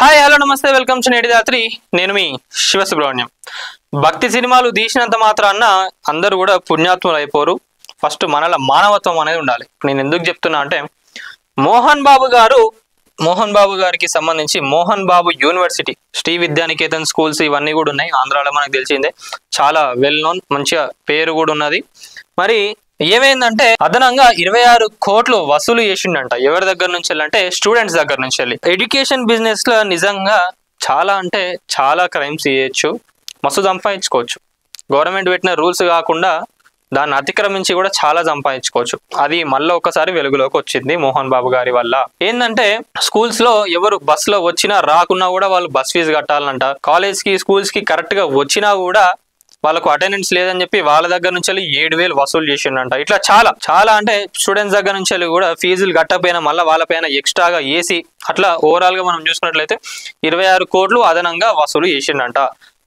Hi hello నమస్తే welcome to నేటి రాత్రి. నేను మీ శివసుబ్రహ్మణ్యం. భక్తి సినిమాలు తీసినంత మాత్రాన అందరూ కూడా పుణ్యాత్ములు అయిపోరు. ఫస్ట్ మనలో మానవత్వం అనేది ఉండాలి. నేను ఎందుకు చెప్తున్నా అంటే మోహన్ బాబు గారికి సంబంధించి మోహన్ బాబు యూనివర్సిటీ, శ్రీ విద్యానికేతన్ స్కూల్స్ ఇవన్నీ కూడా ఉన్నాయి. ఆంధ్రాలో మనకు తెలిసిందే, చాలా వెల్ నోన్, మంచిగా పేరు కూడా ఉన్నది. మరి ఏమైందంటే అదనంగా 26 కోట్లు వసూలు చేసిండంట. ఎవరి దగ్గర నుంచి అంటే స్టూడెంట్స్ దగ్గర నుంచి వెళ్ళి. ఎడ్యుకేషన్ బిజినెస్ లో నిజంగా చాలా అంటే చాలా క్రైమ్స్ చేయొచ్చు, మస్తు సంపాదించుకోవచ్చు. గవర్నమెంట్ పెట్టిన రూల్స్ కాకుండా దాన్ని అతిక్రమించి కూడా చాలా సంపాదించుకోవచ్చు. అది మళ్ళీ ఒకసారి వెలుగులోకి వచ్చింది మోహన్ బాబు గారి వల్ల. ఏంటంటే స్కూల్స్ లో ఎవరు బస్ లో వచ్చినా రాకున్నా కూడా వాళ్ళు బస్ ఫీజు కట్టాలంట. కాలేజ్ కి స్కూల్స్ కి కరెక్ట్ గా వచ్చినా కూడా వాళ్ళకు అటెండెన్స్ లేదని చెప్పి వాళ్ళ దగ్గర నుంచి వెళ్ళి 7,000 వసూలు చేసిండంట. ఇట్లా చాలా చాలా అంటే స్టూడెంట్స్ దగ్గర నుంచి వెళ్ళి కూడా ఫీజులు కట్టకపోయినా మళ్ళీ వాళ్ళపైన ఎక్స్ట్రాగా వేసి అట్లా ఓవరాల్ గా మనం చూసుకున్నట్లయితే 26 కోట్లు అదనంగా వసూలు చేసిండంట.